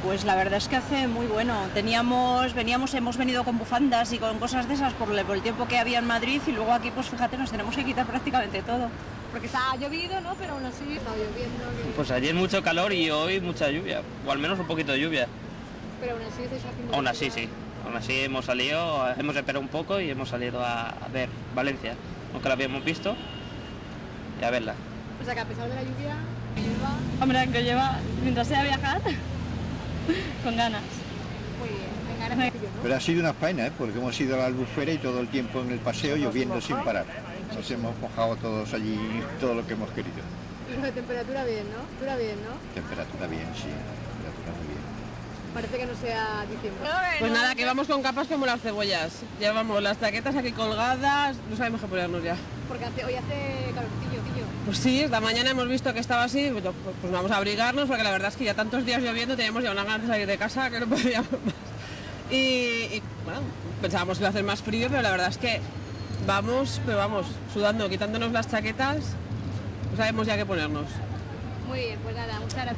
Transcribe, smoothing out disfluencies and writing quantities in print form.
Pues la verdad es que hace muy bueno. Hemos venido con bufandas y con cosas de esas por el tiempo que había en Madrid y luego aquí pues fíjate nos tenemos que quitar prácticamente todo. Porque ha llovido, ¿no? Pero aún así está lloviendo. Pues ayer mucho calor y hoy mucha lluvia, o al menos un poquito de lluvia. Pero aún así estáis haciendo... Aún así sí, aún así hemos esperado un poco y hemos salido a ver Valencia, aunque la habíamos visto, y a verla. O sea que a pesar de la lluvia, lleva... Hombre, que lleva, mientras sea viajar, con ganas. Muy bien, venga, gracias, ¿no? Pero ha sido una faena, porque hemos ido a la Albufera y todo el tiempo en el paseo lloviendo sin parar. Nos hemos mojado todos allí, todo lo que hemos querido. Y la temperatura bien, ¿no? Temperatura bien, sí, temperatura muy bien. Parece que no sea diciembre. Pues nada, que vamos con capas como las cebollas. Llevamos las chaquetas aquí colgadas, no sabemos qué ponernos ya. Porque hoy hace calorcillo. Pues sí, esta mañana hemos visto que estaba así, pues vamos a abrigarnos, porque la verdad es que ya tantos días lloviendo teníamos ya una ganas de salir de casa que no podíamos más. Y bueno, pensábamos que iba a hacer más frío, pero la verdad es que vamos sudando, quitándonos las chaquetas, no sabemos ya qué ponernos. Muy bien, pues nada, muchas gracias.